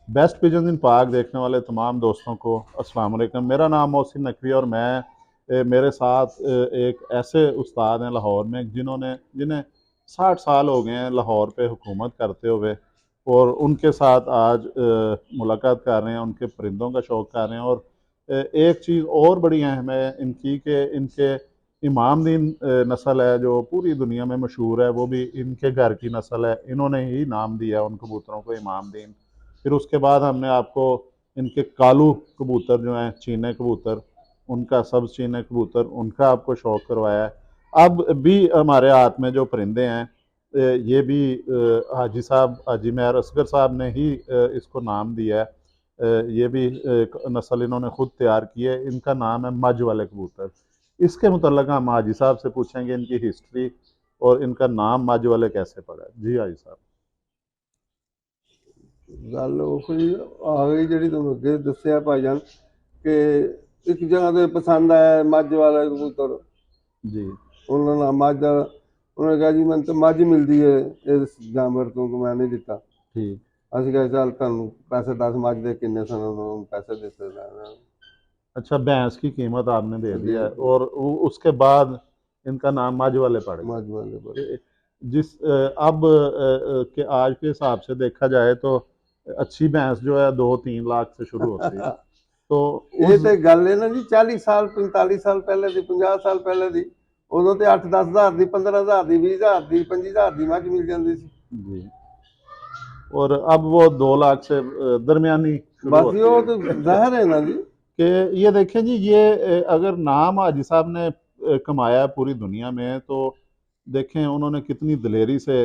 Best pigeon इन पाक देखने वाले तमाम दोस्तों को अस्सलाम वालेकुम। मेरा नाम मोहसिन नकवी और मेरे साथ एक ऐसे उस्ताद हैं लाहौर में जिन्हें 60 साल हो गए हैं लाहौर पे हुकूमत करते हुए। और उनके साथ आज मुलाकात कर रहे हैं, उनके परिंदों का शौक़ कर रहे हैं। और एक चीज़ और बड़ी अहम है इनकी कि इनके इमाम दीन नस्ल है जो पूरी दुनिया में मशहूर है, वो भी इनके घर की नस्ल है। इन्होंने ही नाम दिया उन कबूतरों को इमाम दीन। फिर उसके बाद हमने आपको इनके कालू कबूतर जो हैं, चीने कबूतर, उनका सब चीने कबूतर, उनका आपको शौक़ करवाया है। अब भी हमारे हाथ में जो परिंदे हैं, ये भी हाजी साहब, हाजी महर असगर साहब ने ही इसको नाम दिया है। ये भी एक नस्ल इन्होंने खुद तैयार की है। इनका नाम है मज वाले कबूतर। इसके मुतल्लिक़ हम हाजी साहब से पूछेंगे इनकी हिस्ट्री और इनका नाम मज वाले कैसे पड़ा। जी हाजी साहब। गल ओही आ गई जी तुम अगे दसिया भाईजान कि एक जगह तो पसंद आया मझ वाला कबूतर। जी उन्होंने मझ उन्होंने कहा जी मैं तो मझ मिलती है इस जानवर तो मैं नहीं दिता। ठीक। असं कहा चल तुम पैसे दस मझ दे किन्ने सन पैसे देते अच्छा, भैंस की कीमत आपने दे जी दिया है और उसके बाद इनका नाम मज वाले पड़ गया। मझ वाले पर अब के आज के हिसाब से देखा जाए तो अच्छी भैंस जो है 2-3 लाख से शुरू होती है। तो ये उस तो गल है ना जी 40 साल 45 साल पहले दी 50 साल पहले दी उदों तो 8-10 हज़ार की 15 हज़ार की 20 हज़ार की 25 हज़ार की मझ मिल जाती सी। जी। और अब वो 2 लाख से दरमियानी शुरू बस होती वो है तो जहर है ना जी। कि ये देखें जी, ये अगर नाम हाजी साहब ने कमाया है पूरी दुनिया में, तो देखें उन्होंने कितनी दिलेरी से,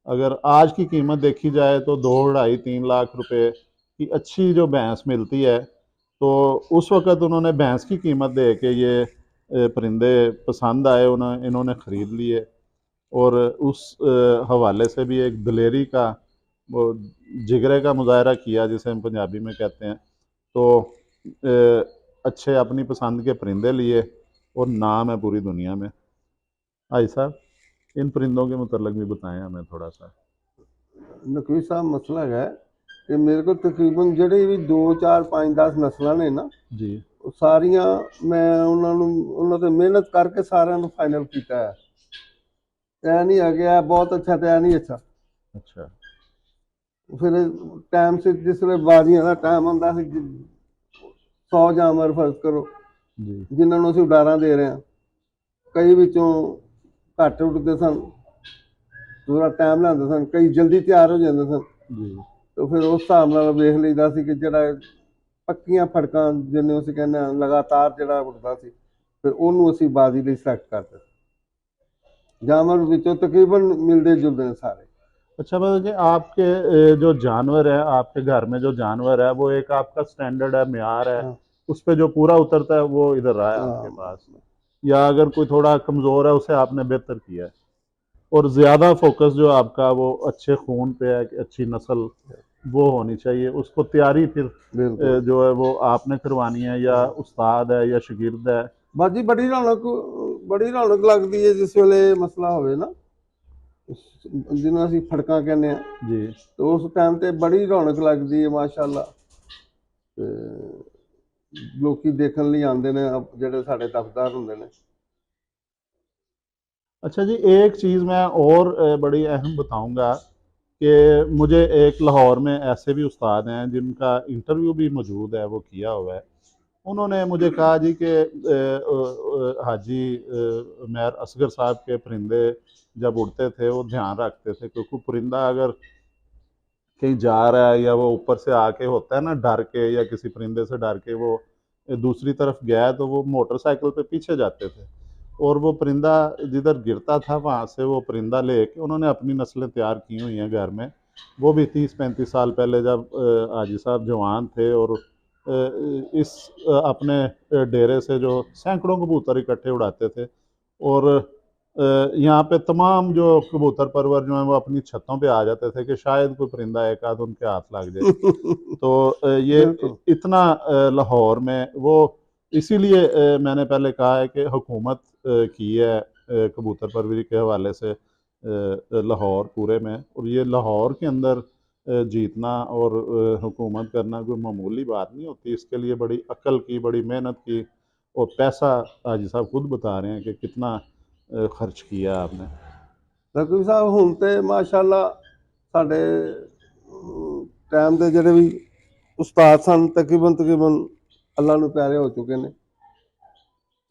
अगर आज की कीमत देखी जाए तो 2-2.5-3 लाख रुपए की अच्छी जो भैंस मिलती है, तो उस वक़्त उन्होंने भैंस की कीमत दे के ये परिंदे पसंद आए, इन्होंने ख़रीद लिए। और उस हवाले से भी एक दिलेरी का, वो जिगरे का मुजाहरा किया जिसे हम पंजाबी में कहते हैं। तो अच्छे अपनी पसंद के परिंदे लिए और नाम है पूरी दुनिया में। भाई साहब, इन परिंदों के मुतल्लिक़ भी बताएं हमें थोड़ा सा। नकवी साहब मसला है कि मेरे को तकरीबन ਜਿਹੜੀ भी 2 4 5 10 नस्लों ने ना जी। ਉਹ ਸਾਰੀਆਂ ਮੈਂ ਉਹਨਾਂ ਤੇ ਮਿਹਨਤ ਕਰਕੇ ਸਾਰਿਆਂ ਨੂੰ ਫਾਈਨਲ ਕੀਤਾ ਹੈ। ਤੈ ਨਹੀਂ ਆ ਗਿਆ ਬਹੁਤ ਅੱਛਾ ਤੈ ਨਹੀਂ ਅੱਛਾ। अच्छा। ਫਿਰ ਟਾਈਮ ਸਿਰ ਜਿਸ ਵੇਲੇ ਬਾਜ਼ੀਆਂ ਦਾ ਟਾਈਮ ਹੁੰਦਾ ਸੀ 100 ਜਾਨਵਰ ਫਰਜ਼ ਕਰੋ जी ਜਿਨ੍ਹਾਂ ਨੂੰ ਅਸੀਂ ਉਡਾਰਾਂ ਦੇ ਰਹੇ ਹਾਂ ਕਈ ਵਿੱਚੋਂ ਘੱਟ ਉੱਡਦੇ ਸਨ ਥੋੜਾ ਟਾਈਮ ਲੈਂਦੇ ਸਨ ਕਈ ਜਲਦੀ ਤਿਆਰ ਹੋ ਜਾਂਦੇ ਸਨ। जी ਤੇ ਫਿਰ ਉਸ ਹਿਸਾਬ ਨਾਲ ਵੇਖ ਲਈਦਾ ਸੀ ਕਿ ਜਿਹੜਾ ਪੱਕੀਆਂ ਫੜਕਾਂ ਜਿਹਨੂੰ ਅਸੀਂ ਕਹਿੰਦੇ ਹਾਂ ਲਗਾਤਾਰ ਜਿਹੜਾ ਉੱਡਦਾ ਸੀ ਫਿਰ ਉਹਨੂੰ ਅਸੀਂ ਬਾਜ਼ੀ ਲਈ ਸਿਲੈਕਟ ਕਰਦੇ ਜਾਨਵਰ ਵਿੱਚੋਂ तकरीबन मिलते जुलते हैं सारे। अच्छा, मतलब कि आपके जो जानवर है, आपके घर में जो जानवर है, वो एक आपका स्टैंडर्ड है, म्यार है, हाँ उस पे जो पूरा उतरता है वो इधर रहा है आपके हाँ पास। या अगर कोई थोड़ा कमज़ोर है उसे आपने बेहतर किया है। और ज़्यादा फोकस जो आपका वो अच्छे खून पे है कि अच्छी नस्ल वो होनी चाहिए, उसको तैयारी फिर बिल्कुल। जो है वो आपने करवानी है, या हाँ उस्ताद है या शागिर्द है। बस जी बड़ी रौनक लगती है जिस वेले मसला होवे ना ਜਿਹਨੂੰ ਅਸੀਂ ਫੜਕਾਂ ਕਹਿੰਦੇ ਆ जी। ਤੇ ਉਸ ਟਾਈਮ ਤੇ ਬੜੀ ਰੌਣਕ ਲੱਗਦੀ ਹੈ ਮਾਸ਼ਾਅੱਲਾ। ਤੇ ਲੋਕੀ ਦੇਖਣ ਲਈ ਆਉਂਦੇ ਨੇ ਜਿਹੜੇ ਸਾਡੇ ਦਫ਼ਤਰ ਹੁੰਦੇ ਨੇ। अच्छा जी, एक चीज़ मैं और बड़ी अहम बताऊंगा कि मुझे एक लाहौर में ऐसे भी उस्ताद हैं जिनका इंटरव्यू भी मौजूद है, वो किया हुआ है। उन्होंने मुझे कहा जी कि हाजी मेहर असगर साहब के परिंदे जब उड़ते थे वो ध्यान रखते थे, क्योंकि परिंदा अगर कहीं जा रहा है या वो ऊपर से आके होता है ना डर के, या किसी परिंदे से डर के वो दूसरी तरफ गया है, तो वो मोटरसाइकिल पे पीछे जाते थे। और वो परिंदा जिधर गिरता था वहाँ से वो परिंदा लेके उन्होंने अपनी नस्लें तैयार की हुई हैं घर में। वो भी 30-35 साल पहले जब हाजी साहब जवान थे, और इस अपने डेरे से जो सैकड़ों कबूतर इकट्ठे उड़ाते थे। और यहाँ पे तमाम जो कबूतर परवर जो हैं वो अपनी छतों पे आ जाते थे कि शायद कोई परिंदा एक आध उनके हाथ लग जाए। तो ये बिल्कुल इतना लाहौर में वो, इसीलिए मैंने पहले कहा है कि हुकूमत की है कबूतर परवरी के हवाले से लाहौर पूरे में। और ये लाहौर के अंदर जीतना और हुकूमत करना कोई मामूली बात नहीं होती। इसके लिए बड़ी अक्ल की, बड़ी मेहनत की, और पैसा हाजी साहब खुद बता रहे हैं कि कितना खर्च किया आपने। रकीब साहब ਹੁਣ ਤੇ ਮਾਸ਼ਾਅੱਲਾ ਸਾਡੇ ਟਾਈਮ ਦੇ ਜਿਹੜੇ ਵੀ ਉਸਤਾਦ ਸਨ ਤਕਰੀਬਨ ਅੱਲਾ ਨੂੰ ਪਿਆਰੇ ਹੋ ਚੁੱਕੇ ਨੇ।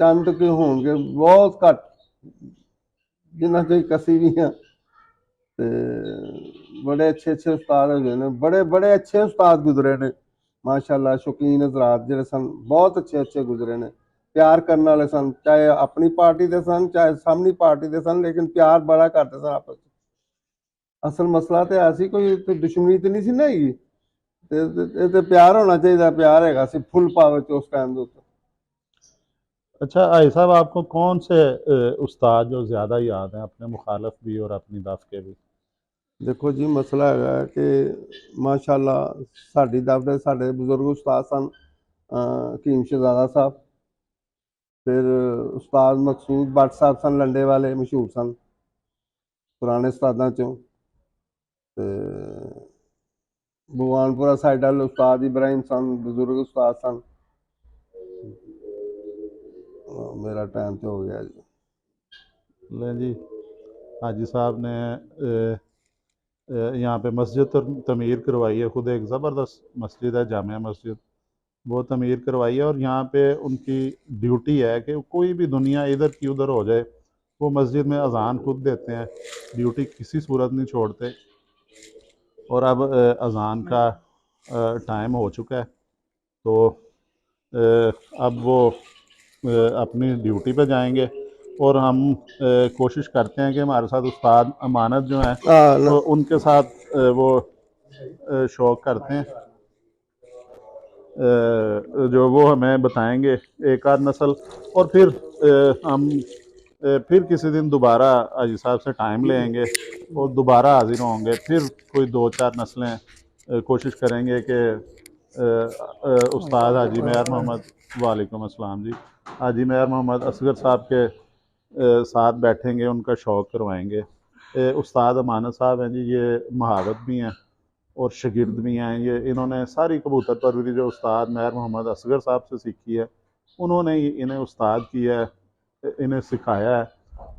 ਚੰਦ ਕਿ ਹੋਣਗੇ ਬਹੁਤ ਘੱਟ ਜਿਨ੍ਹਾਂ 'ਚ ਕਸੀ ਵੀ ਆ ਤੇ ਬੜੇ ਅੱਛੇ ਉਸਤਾਦ ਹੋਏ ਨੇ, ਬੜੇ ਅੱਛੇ ਉਸਤਾਦ ਗੁਜ਼ਰੇ ਨੇ ਮਾਸ਼ਾਅੱਲਾ। ਸ਼ੌਕੀਨ ਹਜ਼ਰਾਤ ਜਿਹੜੇ ਸਨ ਬਹੁਤ ਅੱਛੇ ਗੁਜ਼ਰੇ ਨੇ, ਪਿਆਰ ਕਰਨ ਵਾਲੇ ਸਨ, ਚਾਹੇ ਆਪਣੀ ਪਾਰਟੀ ਦੇ ਸਨ ਚਾਹੇ ਸਾਹਮਣੀ ਪਾਰਟੀ ਦੇ ਸਨ, ਲੇਕਿਨ ਪਿਆਰ ਬੜਾ ਕਰਦੇ ਸਨ ਆਪਸ 'ਚ। ਅਸਲ ਮਸਲਾ ਤੇ ਐਸੀ ਕੋਈ ਦੁਸ਼ਮਣੀ ਤੇ ਨਹੀਂ ਸੀ ਨਾ ਹੈਗੀ, ਤੇ ਇਹ ਤੇ ਪਿਆਰ ਹੋਣਾ ਚਾਹੀਦਾ। ਪਿਆਰ ਹੈਗਾ ਸੀ ਫੁੱਲ ਪਾਵਰ 'ਚ ਉਸ ਟਾਈਮ ਦੇ ਉੱਤੇ। अच्छा हाजी साहब, आपको कौन से उस्ताद जो ज़्यादा याद हैं, अपने मुखालफ भी और अपनी दफ के भी? ਦੇਖੋ ਜੀ ਮਸਲਾ ਹੈਗਾ ਕਿ ਮਾਸ਼ਾਅੱਲਾ ਸਾਡੀ ਦਫ ਦੇ ਸਾਡੇ ਬਜ਼ੁਰਗ ਉਸਤਾਦ ਸਨ ਹਕੀਮ ਸ਼ਹਿਜ਼ਾਦਾ ਸਾਹਿਬ, ਫਿਰ ਉਸਤਾਦ ਮਕਸੂਦ ਬੱਟ ਸਾਹਿਬ ਸਨ, ਲੰਡੇ ਵਾਲੇ ਮਸ਼ਹੂਰ ਸਨ ਪੁਰਾਣੇ ਉਸਤਾਦਾਂ ਚੋਂ। ਤੇ ਭਗਵਾਨਪੁਰਾ ਸਾਈਡ ਵਾਲੇ ਉਸਤਾਦ ਇਬਰਾਹਿਮ ਸਨ, ਬਜ਼ੁਰਗ ਉਸਤਾਦ ਸਨ। ਮੇਰਾ ਟਾਈਮ ਤੇ ਹੋ ਗਿਆ ਜੀ। ले जी, हाजी साहब ने यहाँ पे मस्जिद तमीर करवाई है, खुद एक ज़बरदस्त मस्जिद है, जामिया मस्जिद, वो तमीर करवाई है। और यहाँ पे उनकी ड्यूटी है कि कोई भी दुनिया इधर की उधर हो जाए, वो मस्जिद में अजान खुद देते हैं, ड्यूटी किसी सूरत नहीं छोड़ते। और अब अजान का टाइम हो चुका है, तो अब वो अपनी ड्यूटी पे जाएंगे। और हम कोशिश करते हैं कि हमारे साथ उस्ताद अमानत जो हैं, तो उनके साथ वो शौक करते हैं, जो वो हमें बताएंगे एक आध नस्ल। और फिर हम फिर किसी दिन दोबारा हाजी साहब से टाइम लेंगे और दोबारा हाजिर होंगे, फिर कोई दो चार नस्लें कोशिश करेंगे कि उस्ताद हाजी मेहर मोहम्मद, वालेकुम अस्सलाम जी, हाजी मेहर मोहम्मद असगर साहब के साथ बैठेंगे, उनका शौक़ करवाएंगे। उस्ताद अमानत साहब हैं जी, ये महावत भी हैं और शागिर्द भी हैं। ये इन्होंने सारी कबूतर परवरी जो उस्ताद मेहर मोहम्मद असगर साहब से सीखी है, उन्होंने ही इन्हें उस्ताद किया है, इन्हें सिखाया है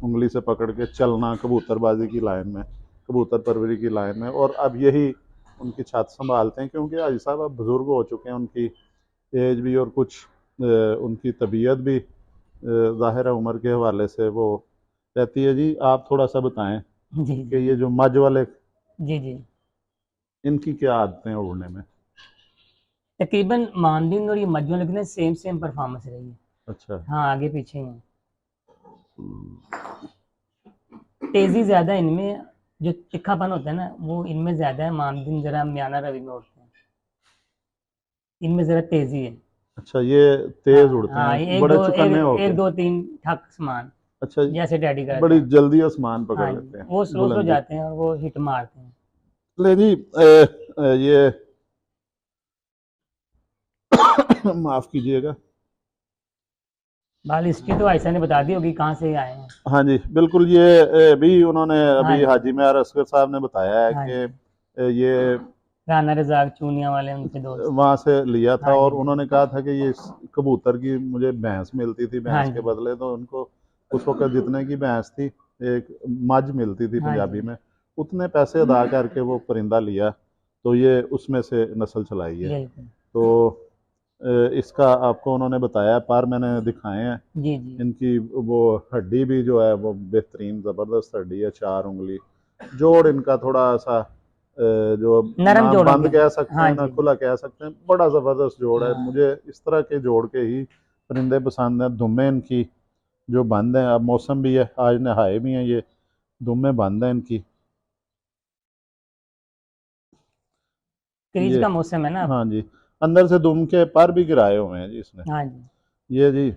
उंगली से पकड़ के चलना कबूतरबाजी की लाइन में, कबूतर परवरी की लाइन में। और अब यही उनकी छत संभालते हैं, क्योंकि हाजी साहब अब बुज़ुर्ग हो चुके हैं, उनकी एज भी और कुछ उनकी तबीयत भी ज़ाहिर है उम्र के हवाले से वो रहती है। जी आप थोड़ा सा बताएं जी कि ये जो मज वाले, जी जी इनकी क्या आदतें हैं उड़ने में? तकरीबन मानदीन और ये मजनू लेकिन सेम परफॉर्मेंस रही है। अच्छा, हाँ आगे पीछे ही हैं। तेजी ज्यादा इनमें, जो तिखापन होता है ना वो इनमें ज्यादा है। मानदीन जरा म्याना रवि में उड़ते हैं, इनमें जरा तेजी है। अच्छा, ये तेज उड़ते हाँ हैं, एक बड़े दो चुकन्ने होके। एक दो तीन ठक समान, अच्छा, जैसे डैडी करते बड़ी हैं। जल्दी आसमान पकड़ हाँ लेते हैं, वो स्लो बुलंदी। जाते हैं और वो हिट मारते हैं। ले जी ये माफ कीजिएगा। बाल हिस्ट्री तो ऐसा ने बता दी होगी कहाँ से आए हैं। हाँ जी बिल्कुल, ये भी उन्होंने हाँ अभी जी। हाजी मेहर असगर साहब ने बताया है हाँ जी। कि ये राना रजाक चूनिया वाले उनके दोस्त। वहाँ से लिया था। हाँ और जी। उन्होंने कहा था कि ये कबूतर की मुझे भैंस मिलती थी, हाँ भैंस के जी। बदले तो उनको उस वक्त जितने की भैंस थी, एक मज मिलती थी हाँ पंजाबी जी। में, उतने पैसे अदा करके वो परिंदा लिया, तो ये उसमें से नस्ल चलाई है। बिल्कुल। तो इसका आपको उन्होंने बताया, पर मैंने दिखाए हैं जी जी इनकी। वो हड्डी भी जो है वो बेहतरीन ज़बरदस्त हड्डी है, 4 उंगली जोड़ इनका थोड़ा सा जो नरम ना जोड़ बंद होंगे। कह सकते हाँ हैं ना जी। खुला कह सकते हैं, बड़ा ज़बरदस्त जोड़ है। हाँ। मुझे इस तरह के जोड़ के ही परिंदे पसंद हैं। दुम्बे इनकी जो बंद हैं, अब मौसम भी है, आज नहाए भी हैं, ये दुम्बे बंद हैं इनकी। क्रीज ये का मौसम है ना। हाँ जी, अंदर से दुम के पर भी गिराए हुए हैं जी इसने। हाँ जी। ये जी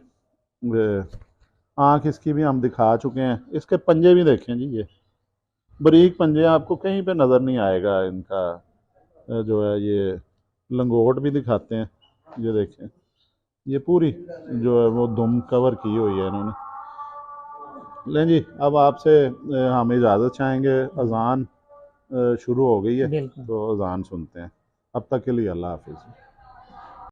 आँख इसकी भी हम दिखा चुके हैं, इसके पंजे भी देखें जी, ये बारीक पंजे, आपको कहीं पे नज़र नहीं आएगा इनका जो है। ये लंगोट भी दिखाते हैं, ये देखें, ये पूरी जो है वो दुम कवर की हुई है इन्होंने। लें जी, अब आपसे हम इजाज़त चाहेंगे। अजान शुरू हो गई है, बिल्कुल। तो अजान सुनते हैं। अब तक के लिए अल्लाह हाफिज़।